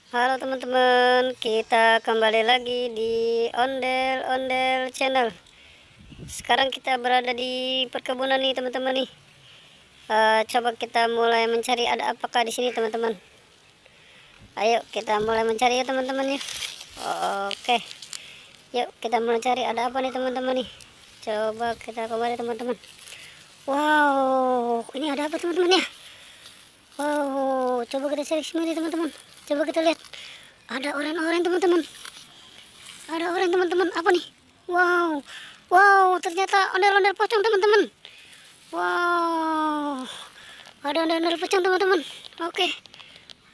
Halo teman-teman, kita kembali lagi di Ondel-Ondel Channel. Sekarang kita berada di perkebunan nih teman-teman nih. Coba kita mulai mencari ada apakah di sini teman-teman. Ayo kita mulai mencari ya teman-teman ya. Oke, yuk kita mulai cari ada apa nih teman-teman nih. Coba kita kembali teman-teman. Wow, ini ada apa teman-teman ya? Wow, coba kita cari sini teman-teman. Coba kita lihat. Ada oren-oren teman-teman. Ada oren teman-teman. Apa nih? Wow. Wow, ternyata ondel-ondel pocong teman-teman. Wow. Ada ondel-ondel pocong teman-teman. Oke.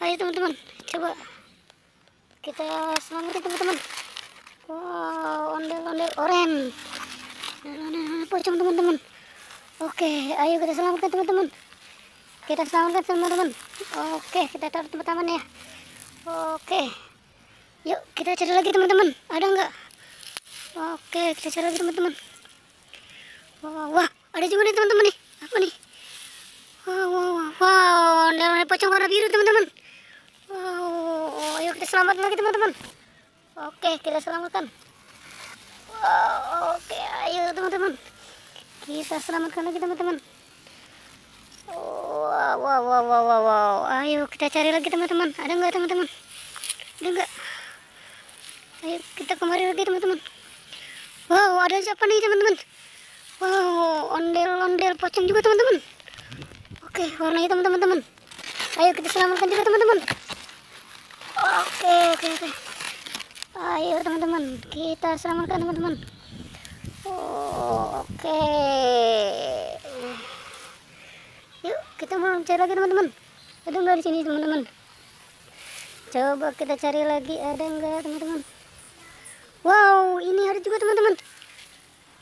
Ayo teman-teman, coba kita selamatin teman-teman. Wow, ondel-ondel oren. Ondel-ondel pocong teman-teman. Oke, ayo kita selamatkan teman-teman. Kita selamatkan teman-teman. Oke, kita taruh tempat aman ya. Oke, yuk kita cari lagi teman-teman. Ada nggak? Oke, kita cari lagi teman-teman. Wah, ada juga nih teman-teman nih. Apa nih? Wow, ondel-ondel pocong warna biru teman-teman. Wow, ayo kita selamatkan lagi teman-teman. Oke, kita selamatkan. Wow, oke, ayo teman-teman. Kita selamatkan lagi teman-teman. Wow. Ayo kita cari lagi teman-teman. Ada nggak teman-teman? Ada nggak? Ayo kita kemari lagi teman-teman. Wow, ada siapa nih teman-teman? Wow, ondel-ondel pocong juga teman-teman. Oke, warna hitam teman-teman. Ayo kita selamatkan juga teman-teman. Oke. Ayo teman-teman, kita selamatkan teman-teman. Oke. Yuk kita mau cari lagi teman-teman. Ada nggak di sini teman-teman? Coba kita cari lagi, ada nggak teman-teman? Wow, ini ada juga teman-teman.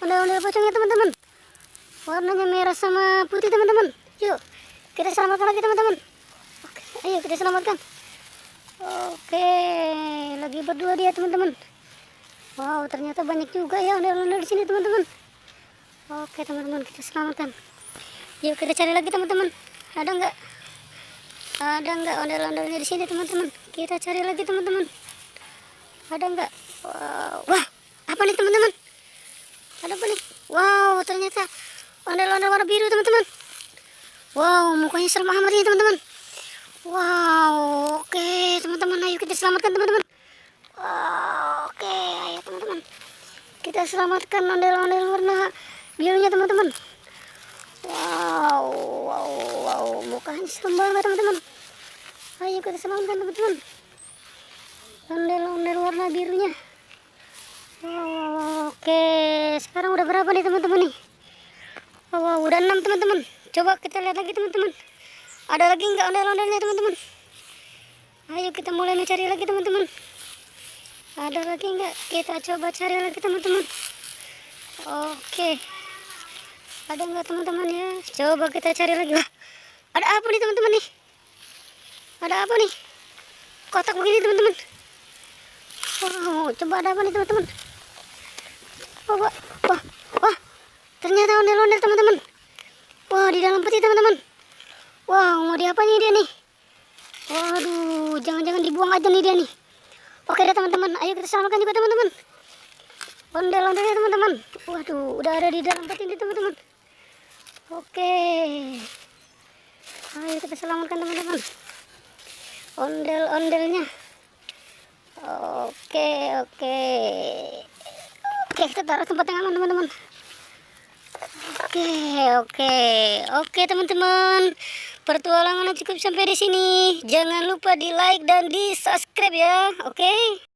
Ondel-ondel pocongnya teman-teman. Warnanya merah sama putih teman-teman. Yuk kita selamatkan lagi teman-teman. Oke, ayo kita selamatkan. Oke, lagi berdua dia teman-teman. Wow, ternyata banyak juga ya ondel-ondel di sini teman-teman. Oke teman-teman, kita selamatkan. Yuk kita cari lagi teman-teman. Ada nggak? Ada nggak ondel-ondelnya di sini teman-teman? Kita cari lagi teman-teman. Ada nggak? Wah, apa nih teman-teman? Ada apa nih? Wow, ternyata ondel-ondel warna biru teman-teman. Wow, mukanya serem amat nih teman-teman. Wow, oke teman-teman, ayo kita selamatkan teman-teman. Wow, oke, ayo teman-teman. Kita selamatkan ondel-ondel warna birunya teman-teman. Wow, mukanya serem banget teman-teman. Ayo kita selamatkan teman-teman. Ondel-ondel warna birunya. Wow, oke. Sekarang udah berapa nih teman-teman nih? Wow, udah 6 teman-teman. Coba kita lihat lagi teman-teman. Ada lagi nggak ondel-ondelnya teman-teman? Ayo kita mulai mencari lagi teman-teman. Ada lagi nggak? Kita coba cari lagi teman-teman. Oke. Ada nggak teman-teman ya? Coba kita cari lagi. Wah, ada apa nih teman-teman nih? Ada apa nih? Kotak begini teman-teman. Wow, coba ada apa nih teman-teman? Wah, ternyata ondel-ondel teman-teman. Wah, di dalam peti teman-teman. Wow, mau diapain dia nih? Waduh, jangan-jangan dibuang aja nih dia nih. Oke deh teman-teman, ayo kita selamatkan juga teman-teman. Ondel-ondelnya teman-teman. Waduh, udah ada di dalam peti ini teman-teman. Oke, ayo kita selamatkan teman-teman ondel-ondelnya. Oke, kita taruh tempat yang aman teman-teman. Oke teman-teman, pertualangannya cukup sampai di sini. Jangan lupa di like dan di subscribe ya. Oke.